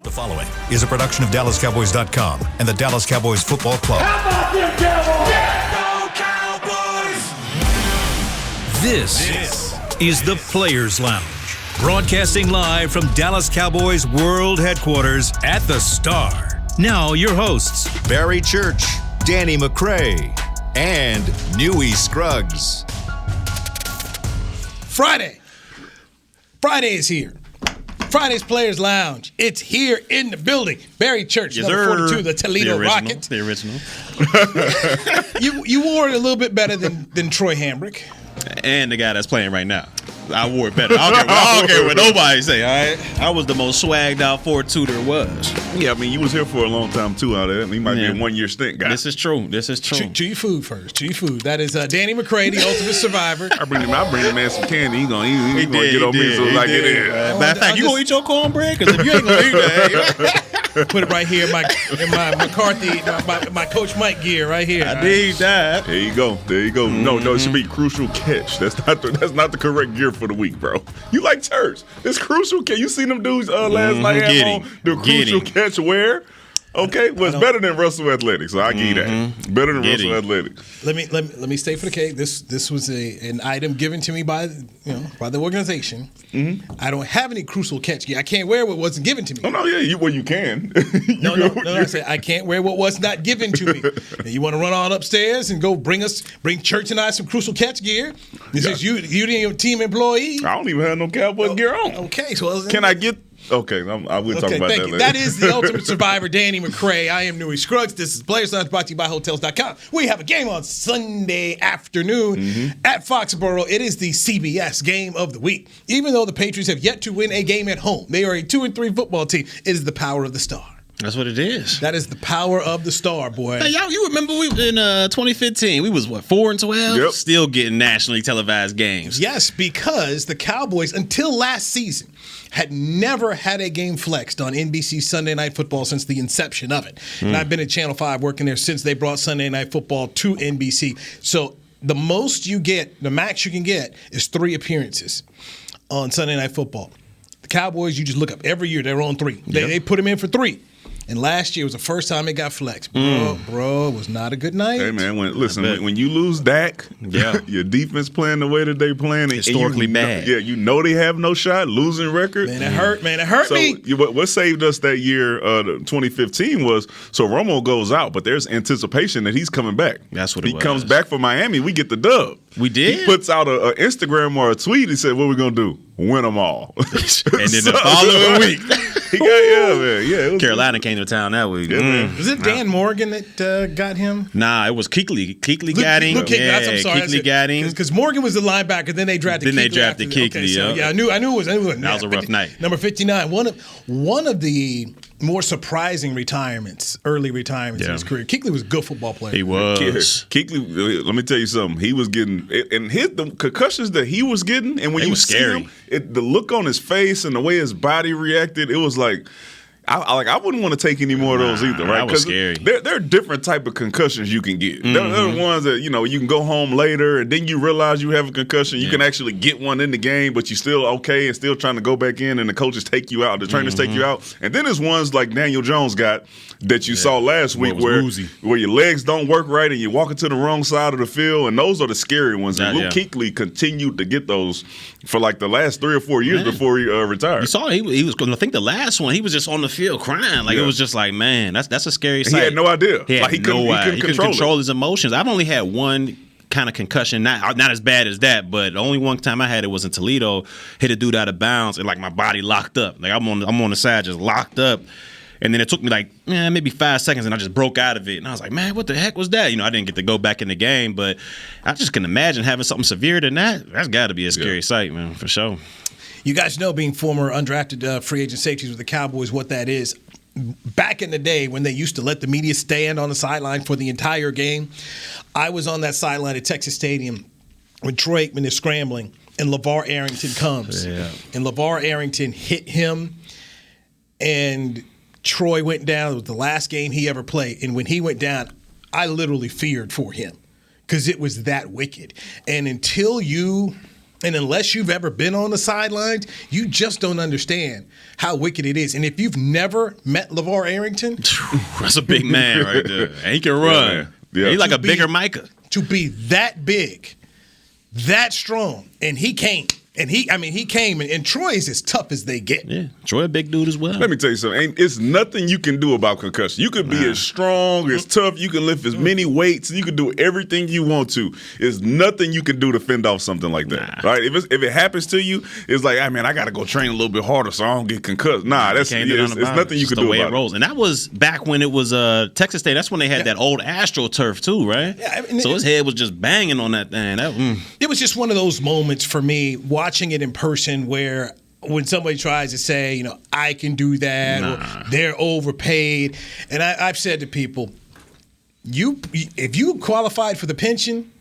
The following is a production of DallasCowboys.com and the Dallas Cowboys Football Club. How about them Cowboys? Yeah, go Cowboys! This is the Players Lounge, broadcasting live from Dallas Cowboys World Headquarters at the Star. Now your hosts, Barry Church, Danny McCray, and Newy Scruggs. Friday is here. Friday's Players Lounge. It's here in the building. Barry Church, yes, number 42, the Toledo Rockets. The original. You wore it a little bit better than Troy Hambrick. And the guy that's playing right now. I wore it better. I don't care what nobody say, all right? I was the most swagged out 4-2 there was. Yeah, I mean, you was here for a long time, too, out there. He might be a one-year stint guy. This is true. Chew your food first. Chew your food. That is Danny McCray, the ultimate survivor. I bring the man some candy. He gonna get on me so I get in. Matter of fact, you gonna eat your cornbread? Because if you ain't gonna eat that, put it right here in my McCarthy, my Coach Mike gear right here. I need that. There you go. Mm-hmm. No, it should be crucial catch. That's not the correct gear for the week, bro. You like church. It's crucial catch. You seen them dudes last night have on the crucial catch wear? Okay, well, it's better than Russell Athletics, so I give you that. Better than Russell Athletics. Let me stay for the cake. This was an item given to me by the organization. Mm-hmm. I don't have any crucial catch gear. I can't wear what wasn't given to me. Oh no, yeah, you can. No. I say I can't wear what was not given to me. And you want to run on upstairs and go bring Church and I some crucial catch gear? This is you your team employee. I don't even have no Cowboys gear on. Okay, so can I get? Okay, I will talk about that later. That is the ultimate survivor, Danny McCray. I am Newy Scruggs. This is Players Lounge brought to you by Hotels.com. We have a game on Sunday afternoon at Foxborough. It is the CBS game of the week. Even though the Patriots have yet to win a game at home, they are a 2-3 football team. It is the power of the Star. That's what it is. That is the power of the Star, boy. Hey, y'all, you remember in 2015, we was, 4-12? Yep. Still getting nationally televised games. Yes, because the Cowboys, until last season, had never had a game flexed on NBC Sunday Night Football since the inception of it. And I've been at Channel 5 working there since they brought Sunday Night Football to NBC. So the most you get, the max you can get, is 3 appearances on Sunday Night Football. The Cowboys, you just look up every year, they're on 3. They put them in for 3. And last year was the first time it got flexed. Bro, it was not a good night. Hey, man, when you lose Dak, your defense playing the way that they playing. Historically bad. Yeah, you know they have no shot, losing record. Man, it hurt me. So what saved us that year, 2015, was so Romo goes out, but there's anticipation that he's coming back. That's what it was. He comes back for Miami, we get the dub. We did? He puts out an Instagram or a tweet. He said, what we going to do? Win them all. And then the following week. Carolina came to town that week. Was it Dan Morgan that got him? Nah, it was Kuechly. Kuechly got him. Kuechly got him. Because Morgan was the linebacker, then they drafted Kuechly. Kuechly, I knew it was. That was a rough night. Number 59. One of the more surprising early retirements in his career. Kuechly was a good football player. He was. Kuechly, let me tell you something. He was getting, and the concussions that he was getting, and when you see him, the look on his face and the way his body reacted, it was like, I wouldn't want to take any more of those either, right? That was scary. There are different type of concussions you can get. There are the ones that, you can go home later and then you realize you have a concussion. You can actually get one in the game, but you're still okay and still trying to go back in, and the coaches take you out, the trainers take you out. And then there's ones like Daniel Jones got that you saw last week where your legs don't work right and you're walking to the wrong side of the field, and those are the scary ones. And Luke Kuechly continued to get those for like the last 3 or 4 years before he retired. You saw he was, I think the last one, he was just on the field crying. Like, it was just like, man, that's a scary sight. He had no idea. He couldn't control his emotions. I've only had one kind of concussion, not as bad as that, but the only one time I had it was in Toledo. Hit a dude out of bounds, and like my body locked up. Like I'm on the side, just locked up. And then it took me like maybe 5 seconds, and I just broke out of it. And I was like, man, what the heck was that? I didn't get to go back in the game, but I just can imagine having something severe than that. That's got to be a scary sight, man, for sure. You guys know, being former undrafted free agent safeties with the Cowboys, what that is. Back in the day when they used to let the media stand on the sideline for the entire game, I was on that sideline at Texas Stadium when Troy Aikman is scrambling and LeVar Arrington comes. Yeah. And LeVar Arrington hit him, and Troy went down. It was the last game he ever played. And when he went down, I literally feared for him because it was that wicked. And until you And unless you've ever been on the sidelines, you just don't understand how wicked it is. And if you've never met LeVar Arrington, that's a big man right there. And he can run. Yeah. He's like a bigger Micah. To be that big, that strong, and he came. And he came, and Troy is as tough as they get. Yeah, Troy a big dude as well. Let me tell you something. It's nothing you can do about concussion. You could be as strong, as tough. You can lift as many weights. You can do everything you want to. There's nothing you can do to fend off something like that, right? If it happens to you, it's like, I got to go train a little bit harder so I don't get concussed. It's nothing you can do about it. And that was back when it was Texas State. That's when they had that old AstroTurf too, right? Yeah, so his head was just banging on that thing. It was just one of those moments for me watching it in person where when somebody tries to say, I can do that, or they're overpaid. And I've said to people, if you qualified for the pension,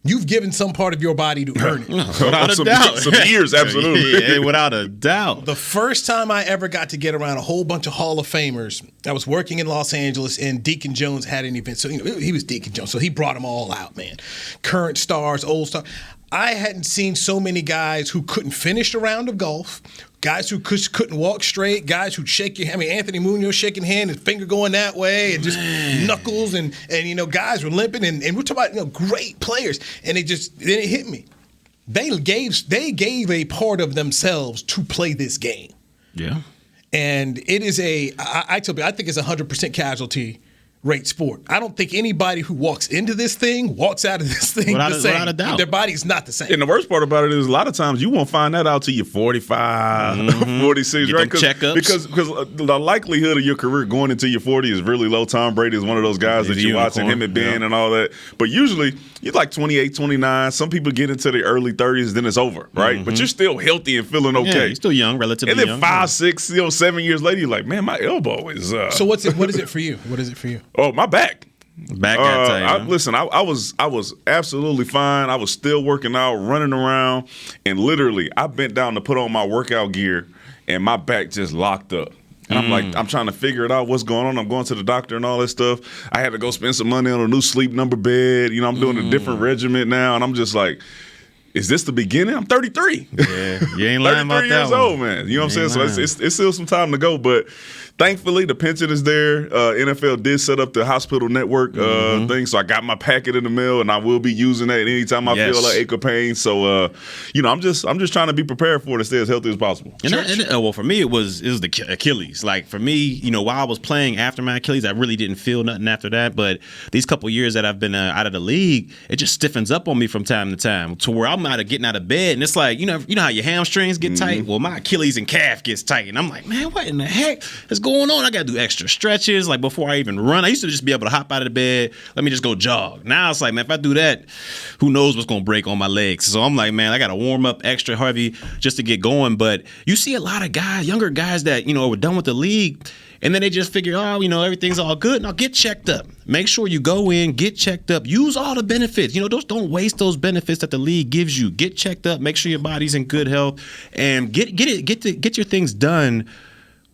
you've given some part of your body to earn it. Without a doubt. Some years, absolutely. Yeah, without a doubt. The first time I ever got to get around a whole bunch of Hall of Famers, I was working in Los Angeles, and Deacon Jones had an event. So, he was Deacon Jones, so he brought them all out, man. Current stars, old stars. I hadn't seen so many guys who couldn't finish a round of golf, guys who couldn't walk straight, guys who'd shake your hand. Anthony Munoz shaking hand, his finger going that way, and just knuckles, and guys were limping, and we're talking about great players, and then it hit me. They gave a part of themselves to play this game. Yeah, and it is I tell you, I think it's 100% casualty rate sport. I don't think anybody who walks into this thing walks out of this thing the same. Without a doubt. Their body's not the same. And the worst part about it is a lot of times you won't find that out till you're 45, 46, right? Checkups. Because the likelihood of your career going into your 40 is really low. Tom Brady is one of those guys that you're watching, him and Ben and all that. But usually you're like 28, 29. Some people get into the early 30s, then it's over, right? But you're still healthy and feeling okay. Yeah, you're still young, relatively young. And then 5, 6, 7 years later, you're like, man, my elbow is. So what is it for you? What is it for you? Oh, my back. Back got tight. Listen, I was absolutely fine. I was still working out, running around, and literally I bent down to put on my workout gear, and my back just locked up. And I'm like, I'm trying to figure it out, what's going on. I'm going to the doctor and all that stuff. I had to go spend some money on a new sleep number bed. I'm doing a different regimen now, and I'm just like, is this the beginning? I'm 33. Yeah, you ain't lying about that. 33 years old, man. You know what I'm saying? So it's still some time to go, but thankfully the pension is there. NFL did set up the hospital network thing, so I got my packet in the mail, and I will be using that anytime I feel like ache or pain. So, I'm just trying to be prepared for it to stay as healthy as possible. Well, for me, it was the Achilles. Like for me, while I was playing after my Achilles, I really didn't feel nothing after that. But these couple years that I've been out of the league, it just stiffens up on me from time to time to where I'm getting out of bed, and it's like you know how your hamstrings get tight. Well, my Achilles and calf gets tight, and I'm like, man, what in the heck is going on? I got to do extra stretches like before I even run. I used to just be able to hop out of the bed, let me just go jog. Now it's like, man, if I do that, who knows what's gonna break on my legs? So I'm like, man, I got to warm up extra heavy just to get going. But you see a lot of guys, younger guys that were done with the league, and then they just figure, everything's all good. Now get checked up. Make sure you go in, get checked up. Use all the benefits. Don't waste those benefits that the league gives you. Get checked up. Make sure your body's in good health, and get your things done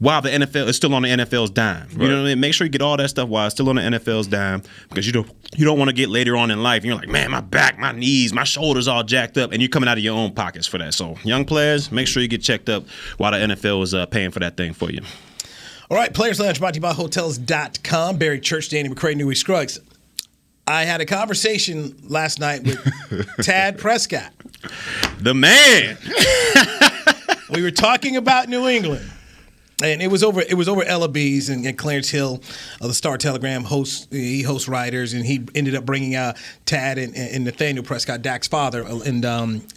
while the NFL is still on the NFL's dime. You know what I mean? Make sure you get all that stuff while it's still on the NFL's dime, because you don't want to get later on in life and you're like, man, my back, my knees, my shoulders all jacked up, and you're coming out of your own pockets for that. So young players, make sure you get checked up while the NFL is paying for that thing for you. All right, Players Lounge brought to you by Hotels.com. Barry Church, Danny McCray, Newey Scruggs. I had a conversation last night with Tad Prescott. The man. We were talking about New England. And it was over Ella B's and Clarence Hill, the Star Telegram host. He hosts writers, and he ended up bringing out Tad and Nathaniel Prescott, Dak's father, and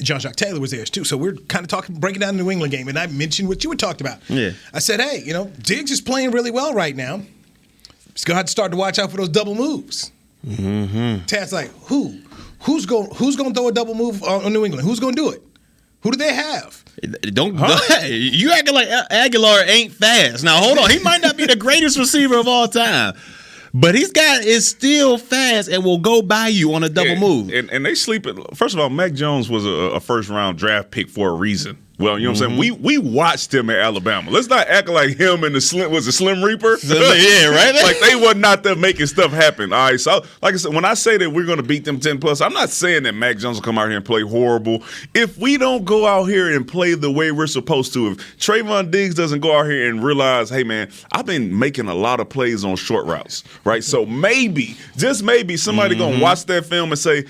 John-Jacques Taylor was there too. So we're kind of breaking down the New England game, and I mentioned what you had talked about. Yeah. I said, hey, Diggs is playing really well right now. He's gonna have to start to watch out for those double moves. Mm-hmm. Tad's like, who's going to throw a double move on New England? Who's going to do it? Who do they have? You acting like Aguilar ain't fast. Now hold on, he might not be the greatest receiver of all time, but is still fast and will go by you on a double move. And they sleep. First of all, Mac Jones was a first round draft pick for a reason. Well, you know what I'm saying? We watched him at Alabama. Let's not act like him and the Slim Reaper. Yeah, right? Like they were not there making stuff happen. All right, so like I said, when I say that we're going to beat them 10+, I'm not saying that Mac Jones will come out here and play horrible. If we don't go out here and play the way we're supposed to, if Trayvon Diggs doesn't go out here and realize, hey, man, I've been making a lot of plays on short routes, right? So maybe, just maybe, somebody going to watch that film and say,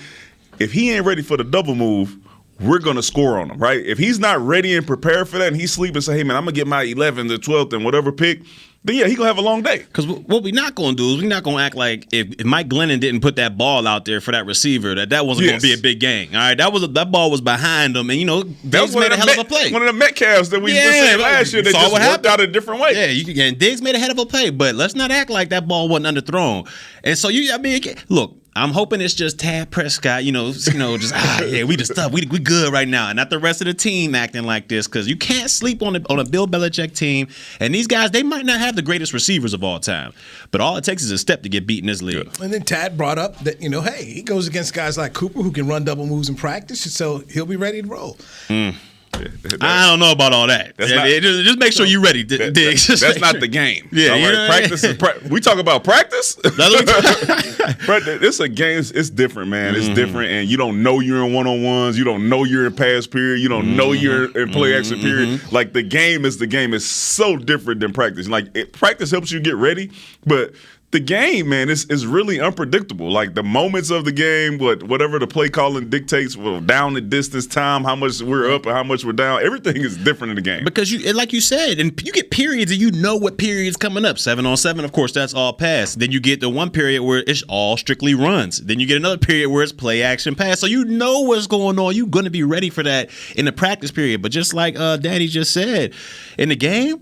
if he ain't ready for the double move, we're going to score on him, right? If he's not ready and prepared for that and he's sleeping and say, hey, man, I'm going to get my 11th, the 12th, and whatever pick, then, yeah, he's going to have a long day. Because what we're not going to do is we're not going to act like if Mike Glennon didn't put that ball out there for that receiver, that wasn't going to be a big game. All right, that ball was behind him, and, Diggs made a hell of a play. One of the Metcalfs that we were saying last year that just worked out a different way. Yeah, and Diggs made a hell of a play, but let's not act like that ball wasn't underthrown. And so, look, I'm hoping it's just Tad Prescott, just we just stuff. We good right now, and not the rest of the team acting like this, because you can't sleep on a Bill Belichick team. And these guys, they might not have the greatest receivers of all time, but all it takes is a step to get beat in this league. And then Tad brought up that hey, he goes against guys like Cooper who can run double moves in practice, so he'll be ready to roll. I don't know about all that. Just make sure you're ready, Diggs. That's not the game. Yeah, right? Practice is we talk about practice. It's a game. It's different, man. It's different, and you don't know you're in one-on-ones. You don't know you're in pass period. You don't know you're in play action period. Like the game is the game. It's so different than practice. Like practice helps you get ready, but the game, man, is really unpredictable. Like the moments of the game, whatever the play calling dictates, down the distance, time, how much we're up and how much we're down, everything is different in the game. Because like you said, and you get periods and you know what period's coming up. 7-on-7, of course, that's all pass. Then you get the one period where it's all strictly runs. Then you get another period where it's play action pass. So you know what's going on. You're going to be ready for that in the practice period. But just like Danny just said, in the game,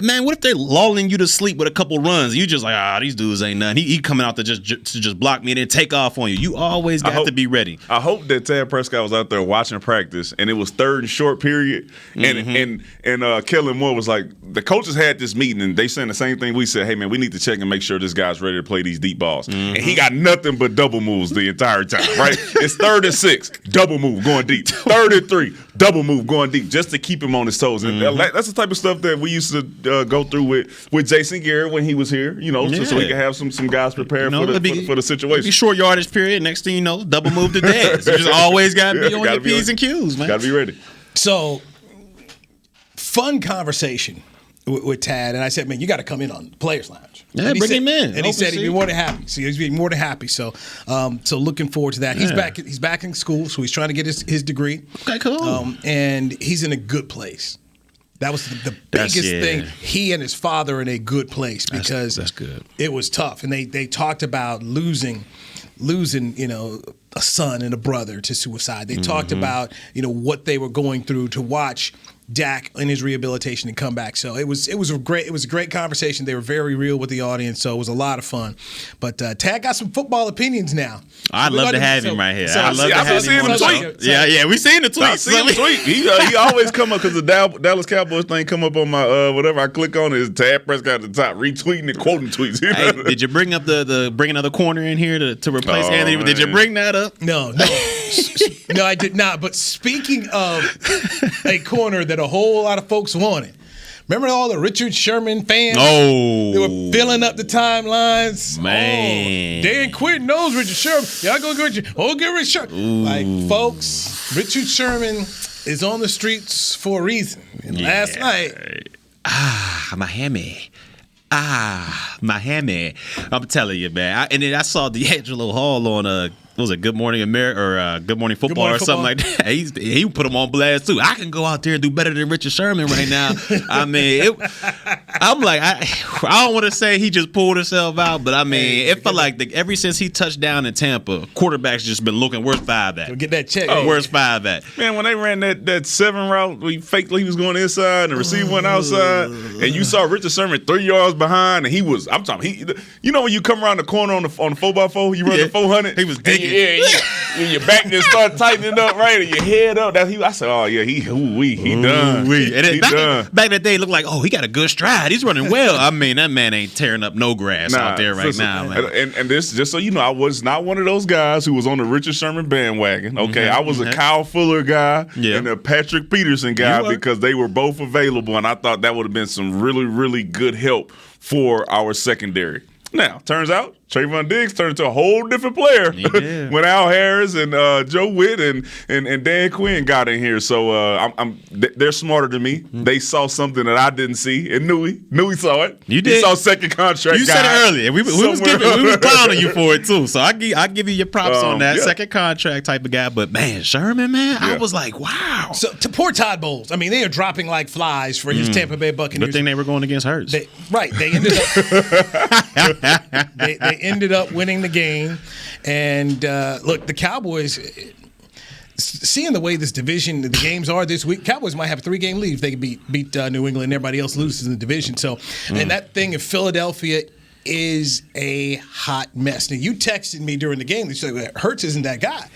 man, what if they're lulling you to sleep with a couple runs? You just like, these dudes ain't nothing. He coming out to just block me and then take off on you. You always got to be ready. I hope that Tad Prescott was out there watching practice and it was third and short period, and Kellen Moore was like, the coaches had this meeting and they saying the same thing we said. Hey man, we need to check and make sure this guy's ready to play these deep balls. And he got nothing but double moves the entire time. Right? It's 3rd and 6, double move going deep. 3rd and 3, double move going deep, just to keep him on his toes. And that's the type of stuff that we used to go through with Jason Garrett when he was here. So he could have some guys prepared for the situation. Be short yardage period. Next thing you know, double move to dads. You just always got to be on your P's and Q's, man. Got to be ready. So, fun conversation with Tad, and I said, man, you got to come in on the Players Lounge. Yeah, bring him in. And he said he'd be more than happy. So he's more than happy. So looking forward to that. He's back in school, so he's trying to get his degree. Okay, cool. And he's in a good place. That was the biggest thing. He and his father are in a good place because that's good. It was tough, and they talked about losing, a son and a brother to suicide. They talked about what they were going through to watch Dak in his rehabilitation and come back. So it was a great conversation. They were very real with the audience, so it was a lot of fun. But Tad got some football opinions now. I'd love to have him right here. I've been seeing him tweet. Yeah, we seen the tweet. I see him tweet. He always come up because the Dallas Cowboys thing come up on my whatever I click on is Tad Prescott at the top, retweeting and quoting tweets. Hey, did you bring up bring another corner in here to replace Anthony? Man. Did you bring that up? No. No, I did not. But speaking of a corner that a whole lot of folks wanted, remember all the Richard Sherman fans? Oh, they were filling up the timelines. Man, Dan Quinn knows Richard Sherman. Y'all go get Richard. Get Richard Sherman. Like, folks, Richard Sherman is on the streets for a reason. And last night, Miami. Miami. I'm telling you, man. And then I saw D'Angelo Hall on was it Good Morning America or Good Morning Football or something like that? He put him on blast too. I can go out there and do better than Richard Sherman right now. I mean, I'm like, I don't want to say he just pulled himself out, but I mean, it felt like ever since he touched down in Tampa, quarterback's just been looking, where's 5 at? Get that check. Where's 5 at? Man, when they ran that 7 route, he faked like he was going inside and the receiver went outside, and you saw Richard Sherman 3 yards behind, and when you come around the corner on the 4x4, you run the 400. He was digging. And your back just start tightening up, right, and your head up. I said, oh yeah, he done. And then back in the day, it looked like, he got a good stride. God, he's running well. I mean, that man ain't tearing up no grass out there right now, man. And this, just so you know, I was not one of those guys who was on the Richard Sherman bandwagon. Okay, I was a Kyle Fuller guy and a Patrick Peterson guy because they were both available, and I thought that would have been some really, really good help for our secondary. Now, turns out Trayvon Diggs turned into a whole different player when Al Harris and Joe Witt and Dan Quinn got in here. So they're smarter than me. They saw something that I didn't see, and knew he saw it. You did. He saw second contract. You said it earlier. We was clowning you for it too. So I give you your props on that second contract type of guy. But man, Sherman, man, I was like, wow. So to poor Todd Bowles, I mean, they are dropping like flies for his Tampa Bay Buccaneers. Good thing they were going against Hurts. They ended up winning the game. And look, the Cowboys, seeing the way this division, the games are this week, Cowboys might have a 3-game lead if they can beat New England and everybody else loses in the division. So, and that thing in Philadelphia is a hot mess. Now, you texted me during the game. You said, Hurts isn't that guy.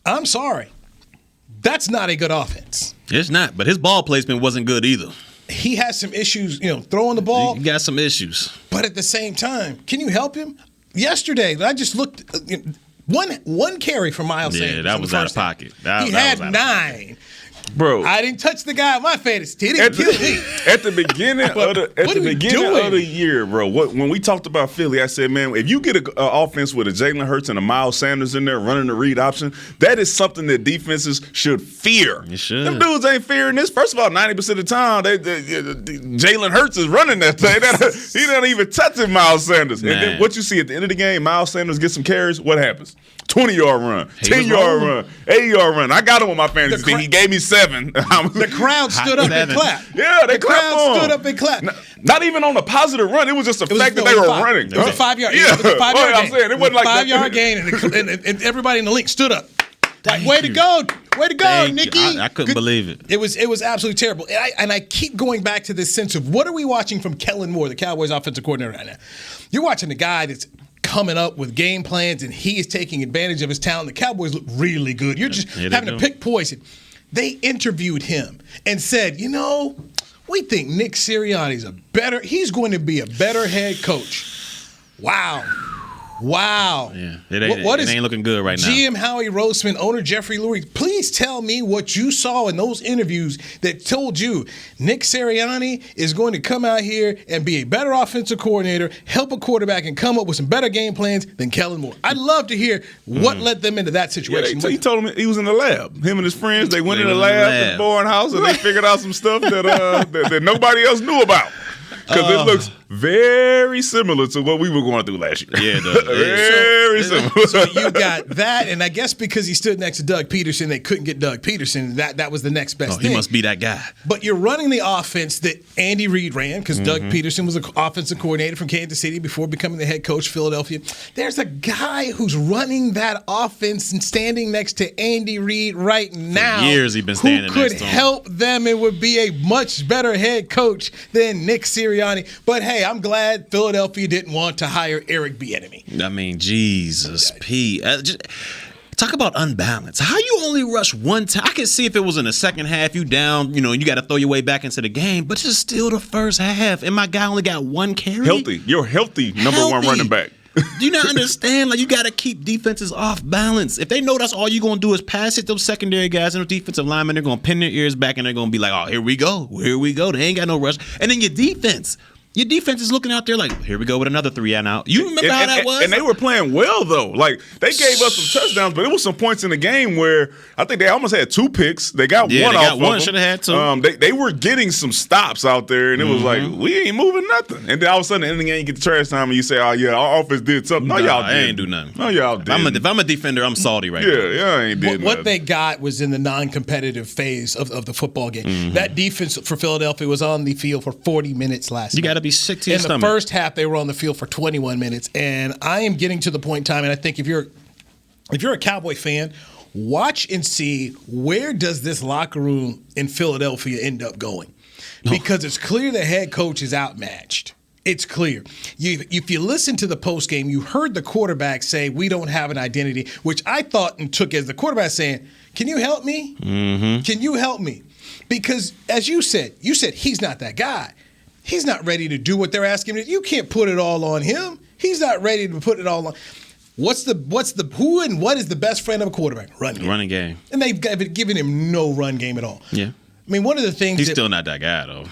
I'm sorry. That's not a good offense. It's not, but his ball placement wasn't good either. He has some issues, throwing the ball. He got some issues. But at the same time, can you help him? Yesterday, I just looked, one carry from Miles Sanders. Yeah, that was out of pocket. He had 9. Bro, I didn't touch the guy on my fantasy. He didn't kill me. At the beginning of the year, bro, when we talked about Philly, I said, man, if you get an offense with a Jalen Hurts and a Miles Sanders in there running the read option, that is something that defenses should fear. You should. Them dudes ain't fearing this. First of all, 90% of the time, Jalen Hurts is running that thing. He doesn't even touch it, Miles Sanders. And then what you see at the end of the game, Miles Sanders gets some carries. What happens? 20-yard run, 10-yard run, 8-yard run. I got him on my fantasy team. He gave me 7. The crowd stood up and clapped. Yeah, the crowd stood up and clapped. Not even on a positive run. It was just the fact that they were running. It was a 5-yard. Yeah, it was a 5-yard gain. I'm saying it wasn't like 5-yard gain, and everybody in the link stood up. Like, way to go, Nikki! I couldn't believe it. It was absolutely terrible, and I keep going back to this sense of what are we watching from Kellen Moore, the Cowboys offensive coordinator, right now? You're watching a guy that's coming up with game plans, and he is taking advantage of his talent. The Cowboys look really good. You're just having to pick poison. They interviewed him and said, we think Nick Sirianni's he's going to be a better head coach. Wow. Yeah, it ain't looking good right now. GM Howie Roseman, owner Jeffrey Lurie, please tell me what you saw in those interviews that told you Nick Sirianni is going to come out here and be a better offensive coordinator, help a quarterback, and come up with some better game plans than Kellen Moore. I'd love to hear what led them into that situation. Yeah, he told him he was in the lab. Him and his friends, they went in the lab at the Bourne House, and they figured out some stuff that nobody else knew about. Because it looks very similar to what we were going through last year. Yeah, it does. Very similar. So you got that, and I guess because he stood next to Doug Peterson, they couldn't get Doug Peterson. That was the next best thing. He must be that guy. But you're running the offense that Andy Reid ran, because Doug Peterson was an offensive coordinator from Kansas City before becoming the head coach of Philadelphia. There's a guy who's running that offense and standing next to Andy Reid right now. For years he's been standing next to him. Who could help them and would be a much better head coach than Nick Sirianni. But hey, I'm glad Philadelphia didn't want to hire Eric Bieniemy. I mean, Jesus, P. Talk about unbalance. How you only rush one time? I can see if it was in the second half, you down, you got to throw your way back into the game, but it's still the first half, and my guy only got 1 carry. Healthy. You're healthy number 1 running back. Do you not understand? Like, you got to keep defenses off balance. If they know that's all you're going to do is pass it, those secondary guys and those defensive linemen, they're going to pin their ears back and they're going to be like, oh, here we go. They ain't got no rush. And then your defense is looking out there like, here we go with another 3 and out. You remember how that was? And they were playing well, though. Like, they gave us some touchdowns, but it was some points in the game where I think they almost had 2 picks. They got one off of them. Should have had 2. They were getting some stops out there, and it was like, we ain't moving nothing. And then all of a sudden, in the game, you get the trash time, and you say, oh, yeah, our offense did something. No, y'all didn't. I ain't do nothing. No, y'all didn't. If I'm a defender, I'm salty right now. Yeah, I ain't did nothing. What they got was in the non-competitive phase of the football game. That defense for Philadelphia was on the field for 40 minutes last night. You got to be sick to your stomach. First half, they were on the field for 21 minutes, and I am getting to the point in time, and I think if you're a Cowboy fan, watch and see where does this locker room in Philadelphia end up going, because it's clear the head coach is outmatched. It's clear. If you listen to the postgame, you heard the quarterback say, we don't have an identity, which I thought and took as the quarterback saying, can you help me? Can you help me? Because as you said he's not that guy. He's not ready to do what they're asking him. You can't put it all on him. He's not ready to put it all on. Who and what is the best friend of a quarterback? Running game. And they've given him no run game at all. Yeah. I mean, one of the things he's still not that guy though.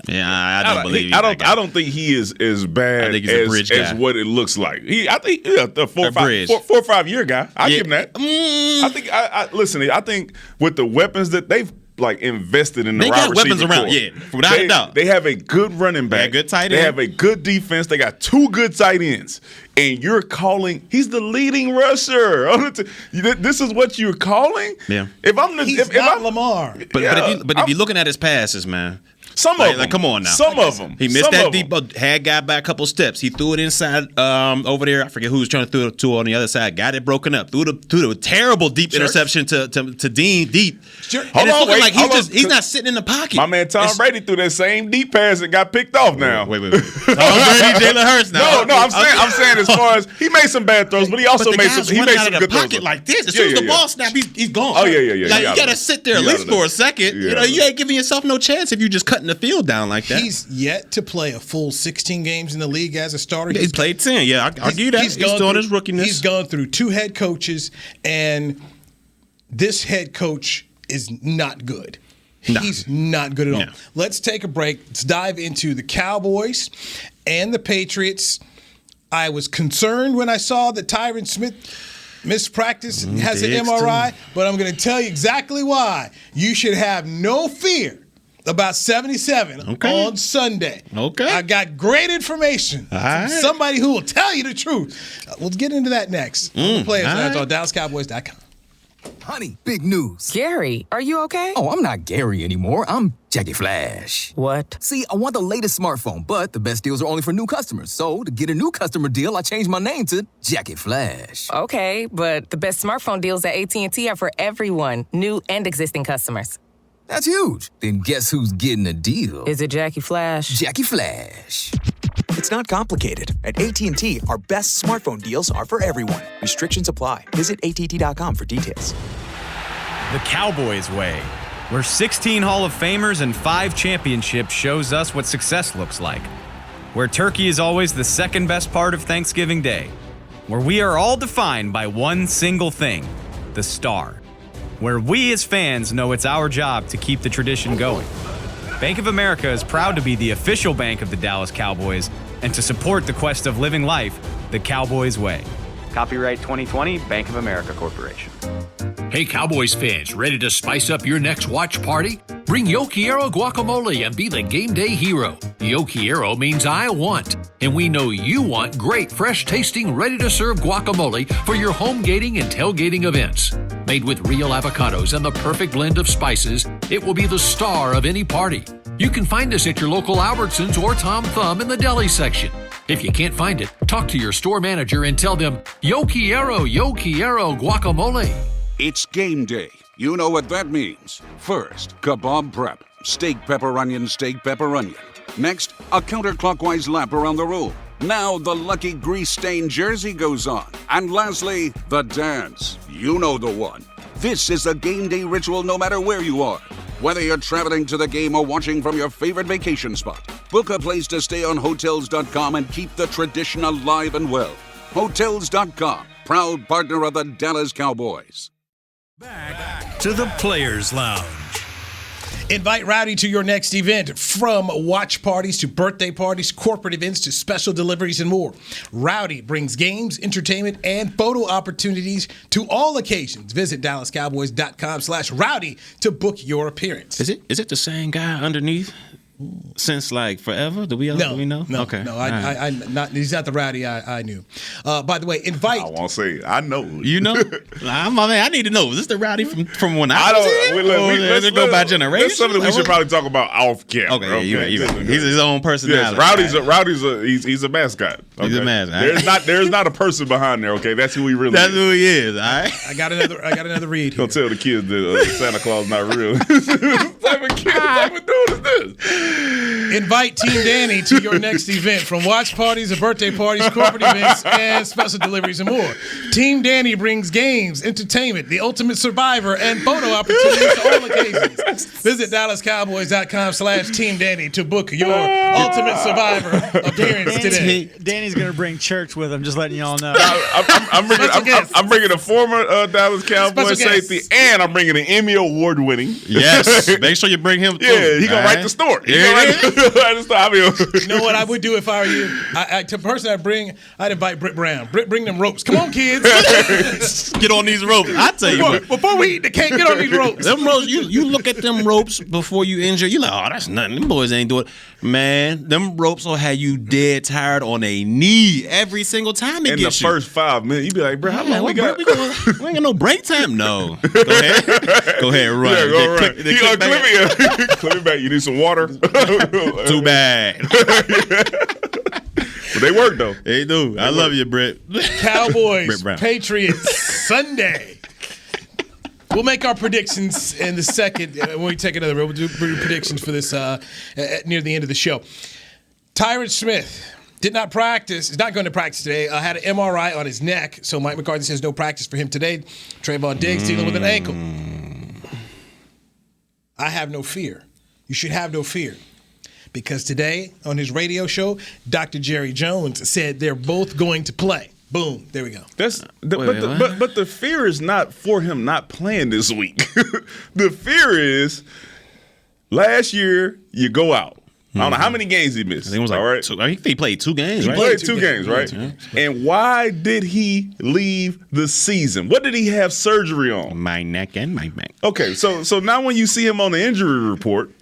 Yeah, I don't believe. I don't think he is as bad as what it looks like. I think the 4 or 5 year guy. I'll give him that. I think. Listen. I think with the weapons that they've invested in the wide receiver weapons around. core. Yeah, without a doubt. They have a good running back. Good tight end. They have a good defense. They got 2 good tight ends. And you're calling, he's the leading rusher. This is what you're calling? Yeah. He's not Lamar. But if you're looking at his passes, man. Some of them. Come on now. Some of them. He missed that deep, had guy by a couple steps. He threw it inside over there. I forget who was trying to throw it to on the other side. Got it broken up. Threw the terrible deep interception to Dean deep. Sure. And it's looking like he's not sitting in the pocket. My man Tom Brady threw that same deep pass and got picked off now. Wait. Tom Brady, Jalen Hurts now. No, I'm saying as far as he made some bad throws, but he also made some good throws. Pocket like this. As soon as the ball snaps, he's gone. Oh yeah. Like, you gotta sit there at least for a second. You ain't giving yourself no chance if you just cutting the field down like that. He's yet to play a full 16 games in the league as a starter. He's played 10. Yeah, I'll give you that. He's still on his rookiness. He's gone through 2 head coaches, and this head coach is not good. No. He's not good at all. No. Let's take a break. Let's dive into the Cowboys and the Patriots. I was concerned when I saw that Tyron Smith missed practice and has an MRI, but I'm going to tell you exactly why. You should have no fear about 77 on Sunday. Okay. I got great information from somebody who will tell you the truth. We'll get into that next. On the Players Lounge on DallasCowboys.com. Honey, big news. Gary, are you okay? Oh, I'm not Gary anymore. I'm Jackie Flash. What? See, I want the latest smartphone, but the best deals are only for new customers. So, to get a new customer deal, I changed my name to Jackie Flash. Okay, but the best smartphone deals at AT&T are for everyone, new and existing customers. That's huge. Then guess who's getting a deal? Is it Jackie Flash? Jackie Flash. It's not complicated. At AT&T, our best smartphone deals are for everyone. Restrictions apply. Visit att.com for details. The Cowboys way, where 16 Hall of Famers and 5 championships shows us what success looks like. Where turkey is always the second best part of Thanksgiving Day. Where we are all defined by one single thing, the star. Where we as fans know it's our job to keep the tradition going. Bank of America is proud to be the official bank of the Dallas Cowboys and to support the quest of living life the Cowboys way. Copyright 2020, Bank of America Corporation. Hey Cowboys fans, ready to spice up your next watch party? Bring Yo Quiero guacamole and be the game day hero. Yo Quiero means I want, and we know you want great, fresh-tasting, ready-to-serve guacamole for your home gating and tailgating events. Made with real avocados and the perfect blend of spices, it will be the star of any party. You can find us at your local Albertsons or Tom Thumb in the deli section. If you can't find it, talk to your store manager and tell them, Yo Quiero guacamole. It's game day. You know what that means. First, kebab prep. Steak, pepper, onion, steak, pepper, onion. Next, a counterclockwise lap around the room. Now the lucky grease-stained jersey goes on. And lastly, the dance. You know the one. This is a game day ritual no matter where you are. Whether you're traveling to the game or watching from your favorite vacation spot, book a place to stay on Hotels.com and keep the tradition alive and well. Hotels.com, proud partner of the Dallas Cowboys. Back to the Players Lounge. Invite Rowdy to your next event, from watch parties to birthday parties, corporate events to special deliveries and more. Rowdy brings games, entertainment, and photo opportunities to all occasions. Visit DallasCowboys.com/Rowdy to book your appearance. Is it the same guy underneath since like forever? Do we know? No, okay. No, I not. He's not the Rowdy I knew. By the way, invite. I won't say it. I know. You know? I need to know. Is this the Rowdy from when I was here? Let's go by generation. That's something we should probably talk about off camera. Okay, yeah, you're right. He's his own personality. Yes, Rowdy's a mascot. Okay? He's a mascot. There's not a person behind there. Okay, that's who he really is. That's who he is. All right. I got another read here. Don't tell the kids that Santa Claus not real. What type of dude is this? Invite Team Danny to your next event, from watch parties to birthday parties, corporate events, and special deliveries and more. Team Danny brings games, entertainment, the ultimate survivor, and photo opportunities to all occasions. Visit DallasCowboys.com/Team Danny to book your ultimate survivor appearance today. Danny's going to bring church with him, just letting y'all know. I'm bringing a former Dallas Cowboys safety, and I'm bringing an Emmy Award winning. Yes, make sure you bring him through. Yeah, he gonna write the story. You know what I would do if I were you? To the person I'd invite Britt Brown. Britt, bring them ropes. Come on, kids. Get on these ropes. I tell you what. Before we eat the cake, get on these ropes. Them ropes, you look at them ropes before you injure. You like, oh, that's nothing. Them boys ain't doing it. Man, them ropes will have you dead tired on a knee every single time it gets you. In the first 5 minutes, you be like, bro, how long we got? We ain't got no break time. No. Go ahead, run. Yeah, go run. Clip it back. You need some water? Too bad. But they work, though. They do. I love you, Britt. Cowboys, Patriots, Sunday. We'll make our predictions in the second when we take another. We'll do predictions for this near the end of the show. Tyron Smith did not practice. Is not going to practice today. Had an MRI on his neck, so Mike McCarthy says no practice for him today. Trayvon Diggs dealing with an ankle. I have no fear. You should have no fear. Because today, on his radio show, Dr. Jerry Jones said they're both going to play. Boom. There we go. But the fear is not for him not playing this week. The fear is last year you go out. I don't know how many games he missed. I think it was like two. I think he played 2 games, right? He played two games, right? And why did he leave the season? What did he have surgery on? My neck and my back. Okay, so now when you see him on the injury report,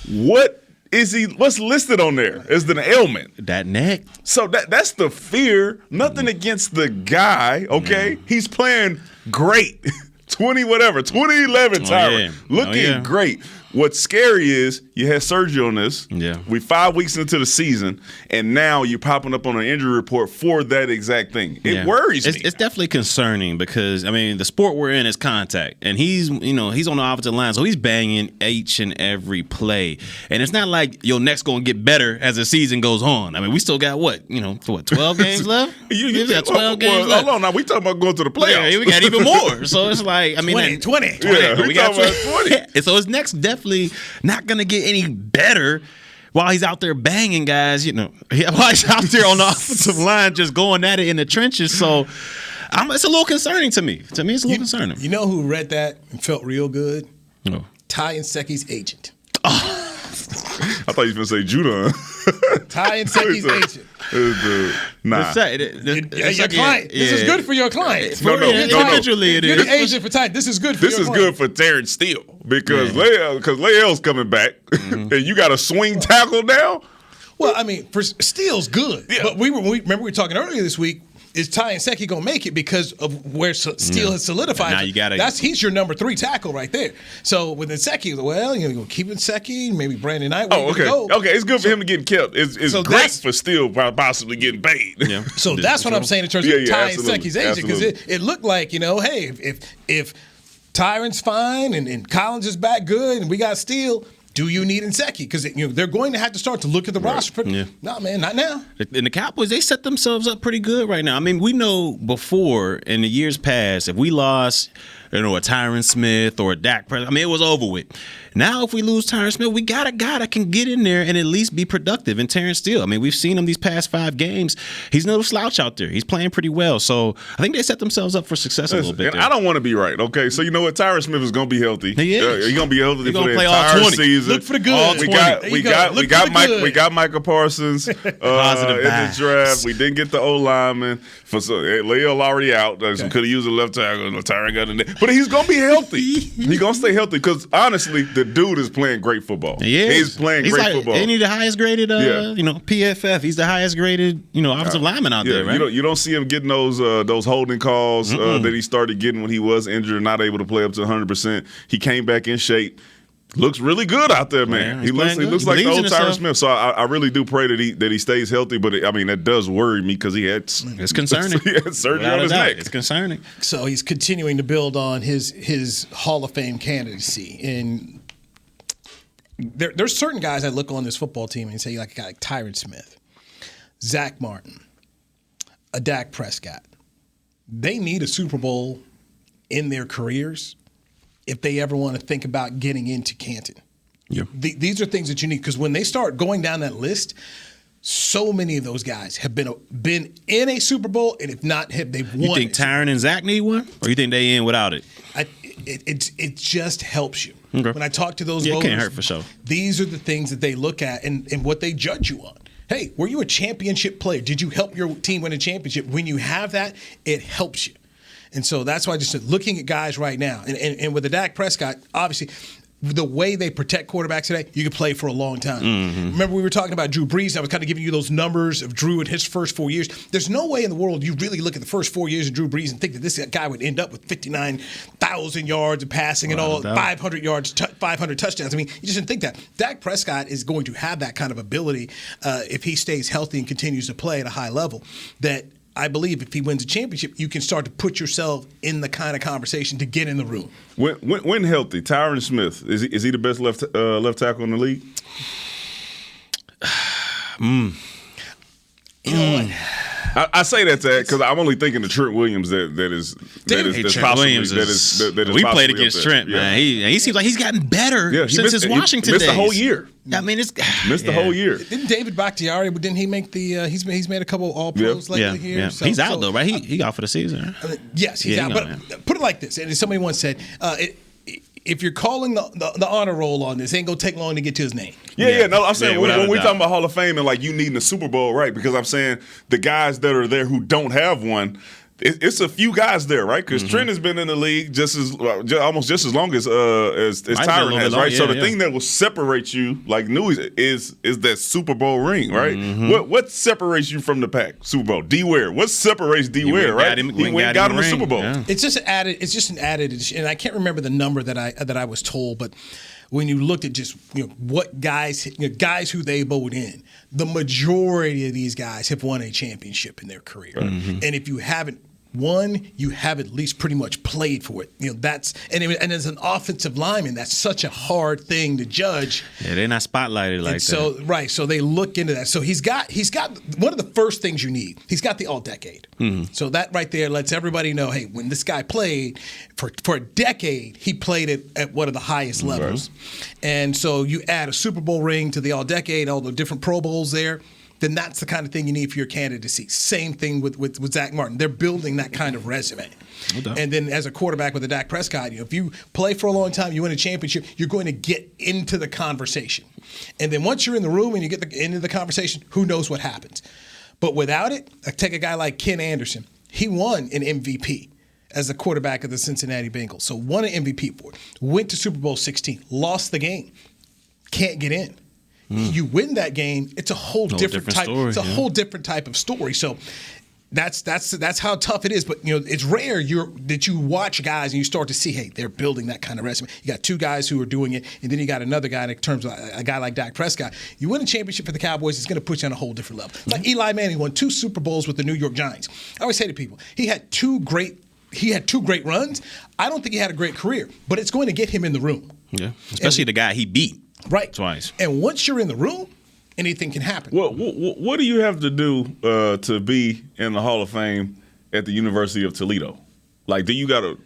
what's listed on there as the ailment? That neck. So that's the fear. Nothing against the guy, okay? He's playing great. 2011, Tyra. Looking great. What's scary is you had surgery on this. Yeah. We 5 weeks into the season, and now you're popping up on an injury report for that exact thing. It worries me. It's definitely concerning because, I mean, the sport we're in is contact, and he's on the offensive line, so he's banging each and every play. And it's not like your neck's going to get better as the season goes on. I mean, we still got 12 games left? You got 12 games left. Hold on, now we talking about going to the playoffs. Yeah, we got even more. So it's like, 20. Yeah, we talking about 20. And so his neck's definitely not going to get any better while he's out there banging guys, while he's out there on the offensive line just going at it in the trenches. So it's a little concerning to me. To me, it's a little concerning. You know who read that and felt real good? No. Ty and Secchi's agent. I thought you were going to say Judah. Ty and Secchi's agent. Nah. Your client. This is good for your client. No. Individually, it is. You're the agent for Ty. This is good for your client. This is good for Terrence Steele because Leal's coming back, and you got a swing tackle now. Well, I mean, for Steele's good. Yeah. But remember we were talking earlier this week. Is Ty and Secchi going to make it because of where Steele has solidified? Now you got he's your number 3 tackle right there. So with Secchi, you're going to keep it Secchi, maybe Brandon Knight. Okay. It's good for him to get kept. It's great for Steele possibly getting paid. Yeah. So that's what I'm saying in terms of Ty and Secchi's agent, because it looked like, hey, if Tyron's fine and Collins is back good and we got Steele, do you need Nsekhe? Because they're going to have to start to look at the roster. No, man, not now. And the Cowboys, they set themselves up pretty good right now. I mean, we know before in the years past, if we lost, a Tyron Smith or a Dak Prescott, it was over with. Now, if we lose Tyron Smith, we got a guy that can get in there and at least be productive in Terrence Steele. We've seen him these past 5 games. He's no slouch out there. He's playing pretty well. So I think they set themselves up for success a little bit. And I don't want to be right, okay? So you know what? Tyron Smith is going to be healthy. He is. He's going to be healthy for the play entire all 20. season. Look for the good. We got Michael Parsons in the draft. We didn't get the O-lineman. Leal already out. So could have used a left tackle. Tyron got in there. But he's going to be healthy. He's going to stay healthy because, honestly, the dude is playing great football. He's playing great football. Ain't he the highest graded, PFF? He's the highest graded, offensive lineman out there, right? You don't see him getting those holding calls that he started getting when he was injured and not able to play up to 100%. He came back in shape. Looks really good out there, man. He looks like the old Tyra Smith. So I really do pray that he stays healthy. But that does worry me because it's concerning. He had surgery on his neck. It's concerning. So he's continuing to build on his Hall of Fame candidacy. And there's certain guys I look on this football team and say, like a guy like Tyron Smith, Zach Martin, a Dak Prescott. They need a Super Bowl in their careers if they ever want to think about getting into Canton. Yeah. These are things that you need, because when they start going down that list, so many of those guys have been in a Super Bowl, and if not, they've won. You think Tyron and Zach need one, or you think they in without it? It just helps you. Okay. When I talk to those voters, voters, it can't hurt for sure. These are the things that they look at and what they judge you on. Hey, were you a championship player? Did you help your team win a championship? When you have that, it helps you. And so that's why I just said, looking at guys right now, and with the Dak Prescott, obviously, the way they protect quarterbacks today, you can play for a long time. Mm-hmm. Remember, we were talking about Drew Brees. I was kind of giving you those numbers of Drew in his first 4 years. There's no way in the world you really look at the first 4 years of Drew Brees and think that this guy would end up with 59,000 yards of passing and all, 500 yards, 500 touchdowns. I mean, you just didn't think that. Dak Prescott is going to have that kind of ability if he stays healthy and continues to play at a high level, that I believe if he wins a championship, you can start to put yourself in the kind of conversation to get in the room. When healthy, Tyron Smith, is he the best left tackle in the league? You know what? I say that because I'm only thinking of Trent Williams that is possibly. We played against Trent, man. He seems like he's gotten better since his Washington days. Missed the whole year. I mean, missed the whole year. Didn't David Bakhtiari? Didn't he make the? He's made a couple All Pros lately here. Yeah. So, he's out though, right? He out for the season. Yes, he's out. But put it like this: and as somebody once said, if you're calling the honor roll on this, it ain't gonna take long to get to his name. No, I'm saying when we're talking about Hall of Fame and like you needing a Super Bowl, right? Because I'm saying the guys that are there who don't have one, it's a few guys there, right? Because Trent has been in the league almost just as long as Tyron has, right? So the thing that will separate you, like Newy, is that Super Bowl ring, right? Mm-hmm. What separates you from the pack? Super Bowl. D Ware. What separates D Ware, right? He got him a Super Bowl. Yeah. It's just an added, and I can't remember the number that I was told, but when you looked at just what guys who they vote in, the majority of these guys have won a championship in their career, and if you haven't won, you have at least pretty much played for it. That's and as an offensive lineman, that's such a hard thing to judge. Yeah, they're not spotlighted like that. So they look into that. So he's got one of the first things you need. He's got the All-Decade. Mm-hmm. So that right there lets everybody know, hey, when this guy played for a decade, he played at one of the highest levels. Right. And so you add a Super Bowl ring to the All-Decade, all the different Pro Bowls there, then that's the kind of thing you need for your candidacy. Same thing with Zach Martin. They're building that kind of resume. And then as a quarterback with a Dak Prescott, if you play for a long time, you win a championship, you're going to get into the conversation. And then once you're in the room and you get into the conversation, who knows what happens. But without it, take a guy like Ken Anderson. He won an MVP as the quarterback of the Cincinnati Bengals. So won an MVP for it. Went to Super Bowl 16, lost the game, can't get in. You win that game, it's a whole different type. Story, it's a whole different type of story. So that's how tough it is. But it's rare that you watch guys and you start to see, hey, they're building that kind of resume. You got two guys who are doing it, and then you got another guy in terms of a guy like Dak Prescott. You win a championship for the Cowboys, it's going to put you on a whole different level. Like Eli Manning won 2 Super Bowls with the New York Giants. I always say to people, he had two great runs. I don't think he had a great career, but it's going to get him in the room. Yeah, especially the guy he beat. Right. Twice. And once you're in the room, anything can happen. What do you have to do to be in the Hall of Fame at the University of Toledo? Like, do you got a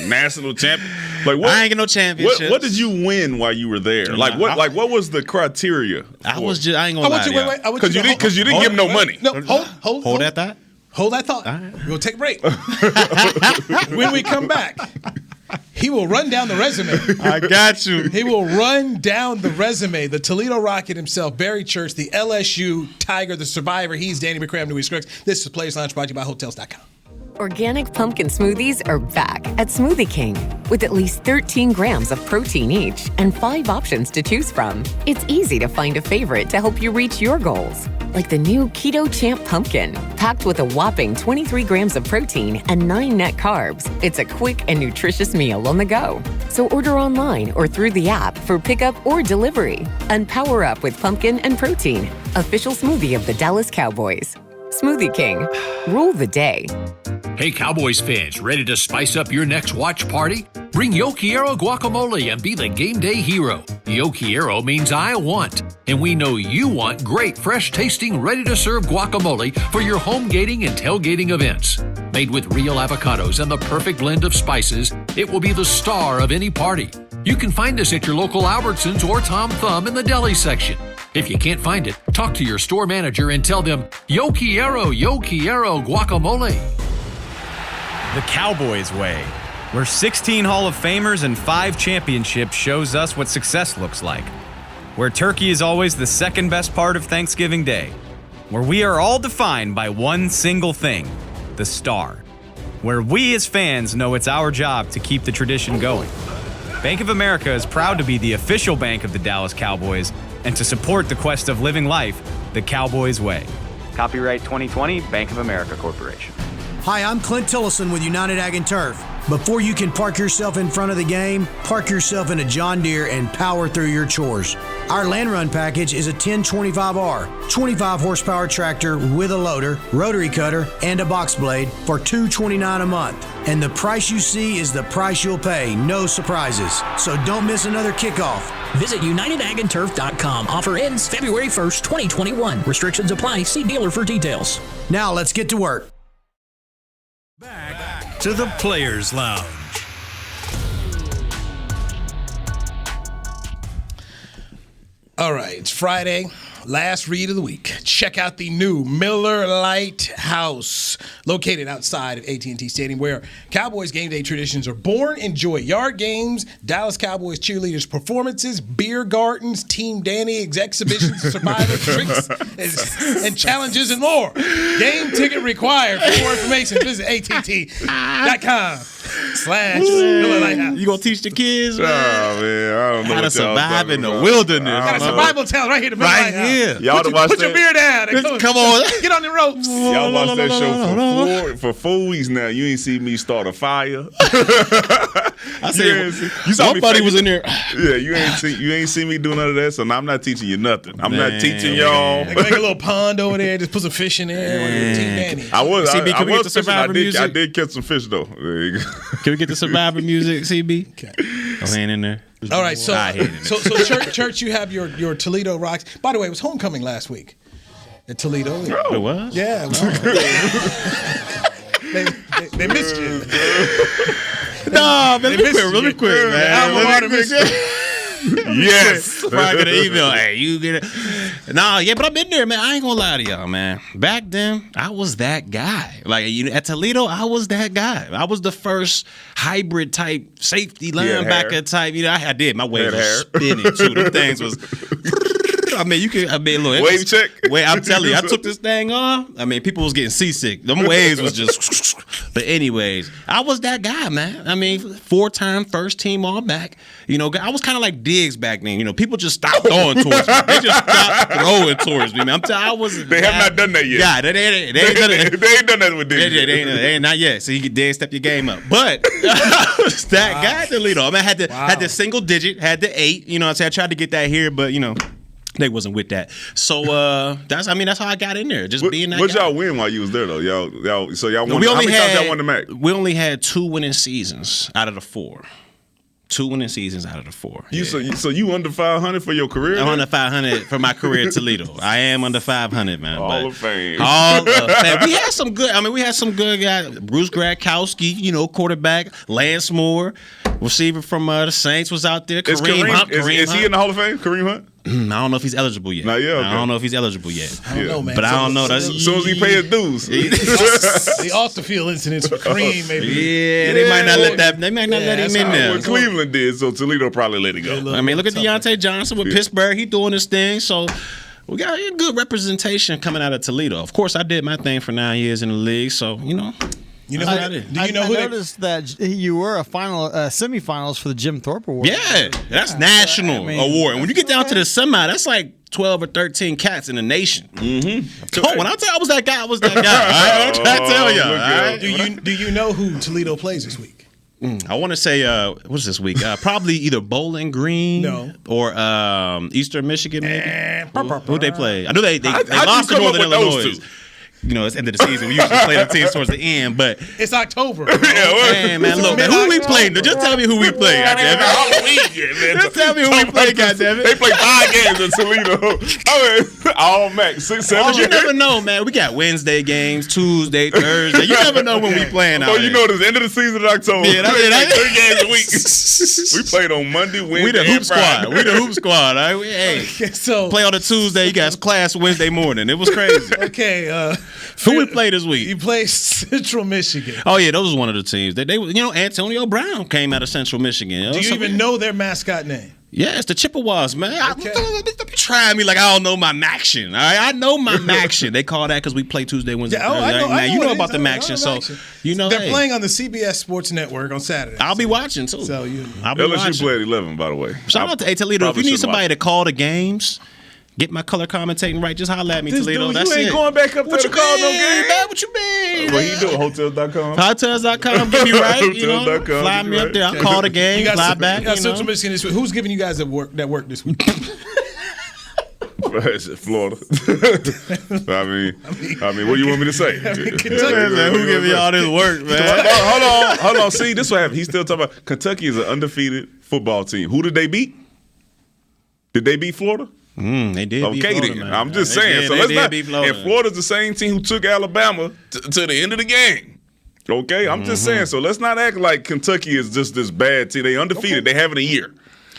national champion? Like, what? I ain't get no championships. What did you win while you were there? Like, what was the criteria? I ain't gonna lie to you. Because you didn't give him no money. No, hold that thought. Hold that thought. Right. We'll take a break. When we come back, he will run down the resume. I got you. He will run down the resume. The Toledo Rocket himself, Barry Church, the LSU Tiger, the survivor. He's Danny McCram, Newy Scruggs. This is Players Lounge, brought to you by Hotels.com. Organic pumpkin smoothies are back at Smoothie King with at least 13 grams of protein each and 5 options to choose from. It's easy to find a favorite to help you reach your goals, like the new Keto Champ Pumpkin, packed with a whopping 23 grams of protein and 9 net carbs. It's a quick and nutritious meal on the go. So order online or through the app for pickup or delivery. And power up with pumpkin and protein. Official smoothie of the Dallas Cowboys. Smoothie King. Rule the day. Hey, Cowboys fans, ready to spice up your next watch party? Bring Yo Quiero guacamole and be the game day hero. Yo Quiero means I want, and we know you want great, fresh-tasting, ready-to-serve guacamole for your home gating and tailgating events. Made with real avocados and the perfect blend of spices, it will be the star of any party. You can find us at your local Albertsons or Tom Thumb in the deli section. If you can't find it, talk to your store manager and tell them, Yo Quiero guacamole. The Cowboys way, where 16 Hall of Famers and 5 championships shows us what success looks like. Where turkey is always the second best part of Thanksgiving Day. Where we are all defined by one single thing, the star. Where we as fans know it's our job to keep the tradition going. Bank of America is proud to be the official bank of the Dallas Cowboys and to support the quest of living life the Cowboys way. Copyright 2020, Bank of America Corporation. Hi, I'm Clint Tillison with United Ag and Turf. Before you can park yourself in front of the game, park yourself in a John Deere and power through your chores. Our Land Run package is a 1025R, 25 horsepower tractor with a loader, rotary cutter, and a box blade for $229 a month. And the price you see is the price you'll pay, no surprises. So don't miss another kickoff. Visit UnitedAgAndTurf.com. Offer ends February 1st, 2021. Restrictions apply. See dealer for details. Now let's get to work. Back to the Players Lounge. All right, it's Friday, last read of the week. Check out the new Miller Lite House, located outside of AT&T Stadium, where Cowboys game day traditions are born. Enjoy yard games, Dallas Cowboys cheerleaders performances, beer gardens, Team Danny exhibitions, survivor tricks, and challenges and more. Game ticket required. For more information, visit att.com/Miller Lite House. You gonna teach the kids, man? Oh, man, I don't know how to what y'all survive in the about. wilderness. Got a survival tale right here. The Miller Lite House. here. Y'all Put your beer down. Come on. Get on the ropes. Y'all watched that show for 4 weeks now. You ain't see me start a fire. I said, you saw somebody was in there. Yeah, you ain't see me do none of that. So now I'm not teaching you nothing. I'm not teaching y'all. Make a little pond over there. Just put some fish in there. Team Danny. I was CB, can we get the fishing. Survivor music? I did catch some fish though. There you go. Can we get the Survivor music, CB? Okay. I'm laying in there. All right, so church, you have your Toledo Rocks. By the way, it was homecoming last week at Toledo. It was? Yeah. They missed you. No, man, really quick, man. Yes. Probably get an email. Hey, you get it. Nah, yeah, but I've been there, man. I ain't gonna lie to y'all, man. Back then, I was that guy. Like at Toledo, I was that guy. I was the first hybrid type safety linebacker type. You know, I did. My waves were spinning too. Them things was. Look. Wave check. Wait, I'm telling you, I took this thing off. I mean, people was getting seasick. Them waves was just. But anyways, I was that guy, man. I mean, 4-time first team All-Back. You know, I was kind of like Diggs back then. You know, people just stopped throwing towards me. They just stopped throwing towards me, man. They have not done that yet. Yeah, they ain't done it. They ain't done that with Diggs. They ain't not yet. So you can dead step your game up. But that guy, Toledo. I mean, had the single digit, had the 8. You know what I'm saying? I tried to get that here, but you know. They wasn't with that. So that's how I got in there. Just being that What guy. y'all win while you was there though? Y'all won. How many times y'all won the MAC? We only had 2 winning seasons out of the 4. 2 winning seasons out of the 4. So you under 500 for your career? I'm under 500 for my career at Toledo. I am under 500, man. Hall of Fame. Hall of Fame. We had some good. I mean, we had some good guys. Bruce Gradkowski, you know, quarterback. Lance Moore, receiver from the Saints, was out there. Kareem Hunt. Is he in the Hall of Fame? Kareem Hunt? I don't know if he's eligible yet. Not yet. Okay. I don't know if he's eligible yet. I don't know, man. But I don't know. As soon as he pay his dues. The off the field incidents for Kareem, maybe. Yeah, they might not let that. They might not let him in there. What Cleveland did, so Toledo probably let it go. I mean, look at Deontay Johnson with Pittsburgh. He doing his thing. So we got a good representation coming out of Toledo. Of course, I did my thing for 9 years in the league. So you know. I noticed that you were a semifinals for the Jim Thorpe Award. Yeah, that's national award. And when you get down to the semi, that's like 12 or 13 cats in the nation. Mm-hmm. So when I tell you I was that guy, I was that guy. I'm trying to tell you. Right? Do you know who Toledo plays this week? I want to say, what's this week? Probably either Bowling Green or Eastern Michigan, maybe. Who they play? I know they lost to Northern Illinois. it's end of the season. We usually play the teams towards the end, but it's October. Man, look, man, who we playing? Just tell me who we play. Just tell me who we play. Goddammit. They play 5 games in Toledo. All max 6, 7. You never know, man. We got Wednesday games, Tuesday, Thursday. You never know when we playing. Oh, you know, it's the end of the season in October. Yeah, that's 3 games a week. We played on Monday, Wednesday, we the hoop and Friday. squad. We the hoop squad. All right? Hey, so play on a Tuesday. You guys class Wednesday morning. It was crazy. Okay. Who we play this week? You play Central Michigan. Oh yeah, those was one of the teams. They Antonio Brown came out of Central Michigan. Do you even know their mascot name? Yeah, it's the Chippewas, man. Try me like I don't know my Maction. All right, I know my Maction. They call that because we play Tuesday, Wednesday, Thursday. I know you know about the Maction, so you know they're playing on the CBS Sports Network on Saturday. I'll be watching too. So I'll be watching. LSU play at 11, by the way. Shout out to Toledo. If you need somebody to call the games, get my color commentating right, just holler at me, Toledo. Dude, that's you ain't it. going back up there to call no game. Man, what you mean? What you doing? Hotels.com? Hotels.com. Get me right. Hotels.com. Fly me up there. I'll call the game. Fly back. You got Central Michigan this week. Who's giving you guys that work this week? Florida. I mean, what do you want me to say? Who giving you all this work, man? Hold on. See, this is what happened. He's still talking about Kentucky is an undefeated football team. Who did they beat? Did they beat Florida? They did. Okay, beat Florida, then. man. I'm just saying. So let's not. And Florida's the same team who took Alabama to the end of the game. Okay, I'm just saying. So let's not act like Kentucky is just this bad team. They undefeated. They having a year.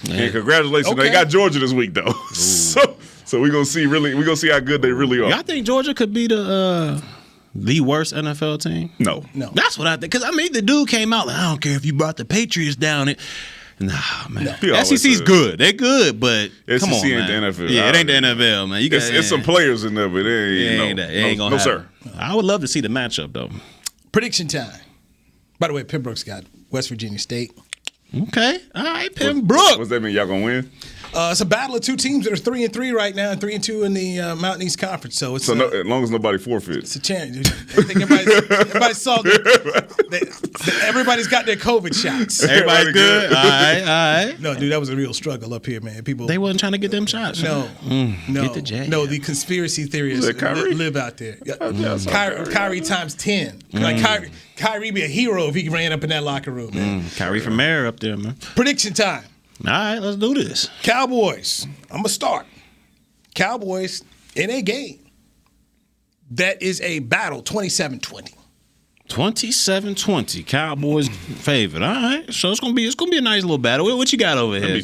Yeah. And congratulations. They got Georgia this week though. So we're gonna see how good they really are. Y'all think Georgia could be the worst NFL team? No. That's what I think. Because the dude came out like, I don't care if you brought the Patriots down. Nah, man. SEC's good. They're good, but come on, SEC man. ain't the NFL. Yeah, it ain't the NFL, man. It's some players in there, but it ain't gonna sir. I would love to see the matchup though. Prediction time. By the way, Pembroke's got West Virginia State. Okay. All right, Pembroke. What's that mean? Y'all gonna win? It's a battle of two teams that are 3-3 right now, and 3-2 in the Mountain East Conference. So it's as long as nobody forfeits. It's a chance. I think everybody saw everybody's got their COVID shots. Everybody's good. All right. No, dude, that was a real struggle up here, man. They wasn't trying to get them shots. No. Get the jab. No, the conspiracy theorists live out there. Kyrie times 10. Like Kyrie be a hero if he ran up in that locker room, man. Kyrie from Mayor up there, man. Prediction time. All right, let's do this. Cowboys. I'm going to start. Cowboys in a game that is a battle, 27-20. 27-20. Cowboys favored. All right. So it's gonna be a nice little battle. What you got over here? I'm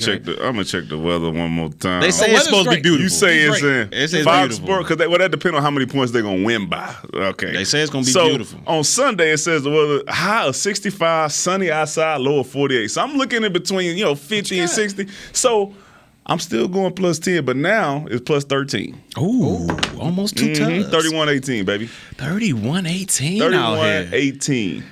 gonna check the weather one more time. They say it's supposed to be beautiful. You say it's in Fox beautiful. Sports because that depends on how many points they're gonna win by. Okay. They say it's gonna be beautiful. On Sunday it says the weather high of 65, sunny outside, low of 48. So I'm looking in between 50 and 60. So I'm still going plus 10, but now it's plus 13. Ooh, almost 2 times. 31-18, baby. 31-18 out here. 31-18.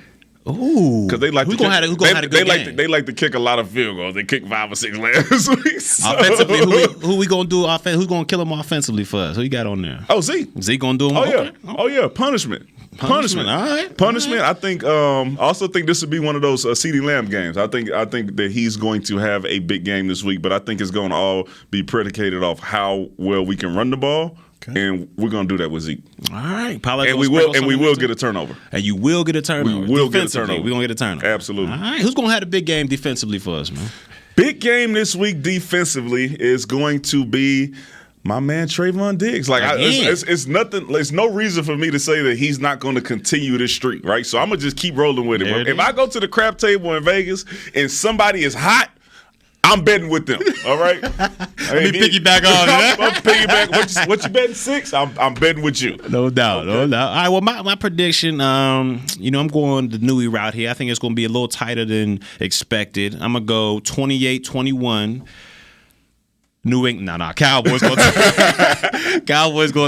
Ooh, because they like who's gonna have a good game? They like to kick a lot of field goals. They kicked 5 or 6 last week. So. Offensively, who we gonna do? Who's gonna kill them offensively for us? Who you got on there? Oh, Zeke. Zeke gonna do them? Oh yeah, punishment. All right. Punishment. I think. Also think this would be one of those CeeDee Lamb games. I think that he's going to have a big game this week, but I think it's going to all be predicated off how well we can run the ball. Okay. And we're going to do that with Zeke. All right. And we will get a turnover. And you will get a turnover. We will get a turnover. We're going to get a turnover. Absolutely. All right. Who's going to have a big game defensively for us, man? Big game this week defensively is going to be my man Trayvon Diggs. It's nothing. There's no reason for me to say that he's not going to continue this streak, right? So I'm gonna just keep rolling with him. If I go to the crap table in Vegas and somebody is hot, I'm betting with them. All right. Let me piggyback on that. I'm piggyback. What you betting 6? I'm betting with you. No doubt. Okay. No doubt. All right. Well, my prediction. I'm going the Newey route here. I think it's going to be a little tighter than expected. I'm gonna go 28-21. New England, Cowboys gonna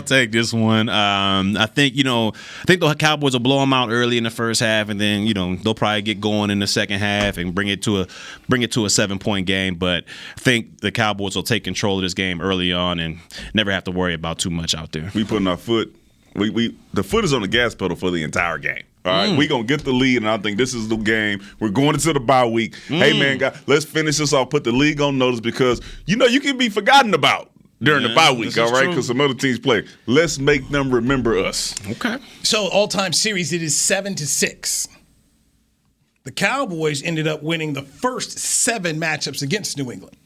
take this one. I think the Cowboys will blow them out early in the first half, and then they'll probably get going in the second half and bring it to a 7-point game. But I think the Cowboys will take control of this game early on and never have to worry about too much out there. We putting our foot. The foot is on the gas pedal for the entire game. All right, we're going to get the lead, and I think this is the game. We're going into the bye week. Hey, man, guys, let's finish this off. Put the league on notice because, you can be forgotten about during the bye week, all right? Because some other teams play. Let's make them remember us. Okay. So all-time series, it is 7-6. The Cowboys ended up winning the first 7 matchups against New England.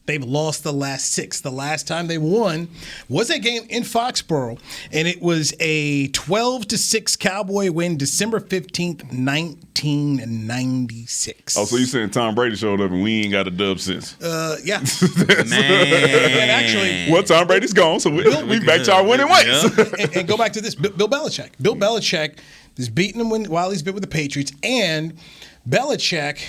They've lost the last 6. The last time they won was a game in Foxborough, and it was a 12-6 Cowboy win, December 15th, 1996. Oh, so you saying Tom Brady showed up and we ain't got a dub since? Yeah. Man. Actually, well, Tom Brady's gone, so we back to our winning ways. and go back to this, Bill Belichick. Bill Belichick is beating him while he's been with the Patriots, and Belichick,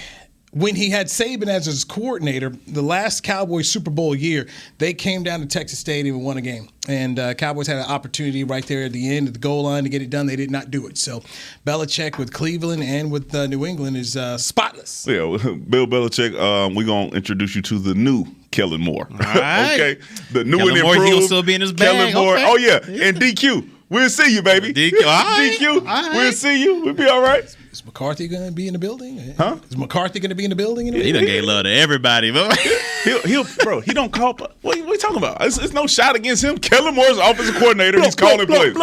when he had Saban as his coordinator, the last Cowboys Super Bowl year, they came down to Texas Stadium and won a game. And Cowboys had an opportunity right there at the end of the goal line to get it done. They did not do it. So Belichick with Cleveland and with New England is spotless. Yeah, Bill Belichick, we're going to introduce you to the new Kellen Moore. All right. Okay? The new Kellen and Moore, improved he'll still be in his bag. Kellen Moore. Okay. Oh, yeah. And DQ. We'll see you, baby. DQ. All right. DQ. All right. We'll see you. We'll be all right. Is McCarthy going to be in the building? Huh? Is McCarthy going to be in the building? He done gave love to everybody, bro. Bro, he don't call. What are you talking about? It's no shot against him. Kellen Moore's offensive coordinator. He's calling plays.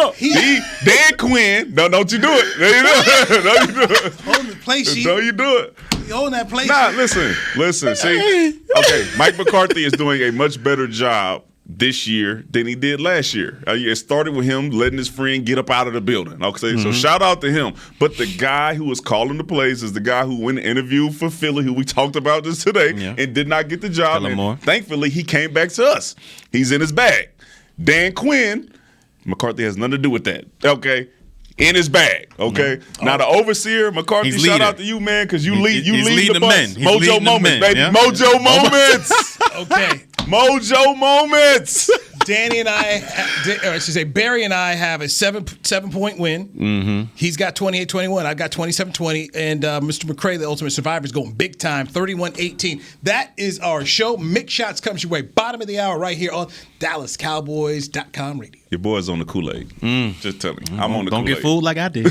Dan Quinn. Don't you do it. No, you do it. No, you do it. Hold the play sheet. No, you do it. You own that play Nah, sheet. listen. See, okay, Mike McCarthy is doing a much better job this year than he did last year. It started with him letting his friend get up out of the building. Okay, so shout out to him. But the guy who was calling the plays is the guy who went and interviewed for Philly, who we talked about just today, and did not get the job. And thankfully, he came back to us. He's in his bag. Dan Quinn, McCarthy has nothing to do with that. Okay. In his bag, okay? Now, the overseer, McCarthy, shout out to you, man, because you lead the bus. Mojo moments, baby. Yeah. Mojo moments. Okay. Mojo moments. Danny and Barry and I have a 7-point win. Mm-hmm. He's got 28-21. I got 27-20. And Mr. McCray, the Ultimate Survivor, is going big time, 31-18. That is our show. Mix Shots comes your way. Bottom of the hour right here on DallasCowboys.com radio. Your boy's on the Kool-Aid. Just tell him. I'm on the Don't Kool-Aid. get fooled like I did.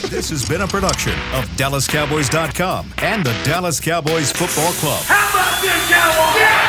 This has been a production of DallasCowboys.com and the Dallas Cowboys Football Club. How about this, Cowboys? Yeah!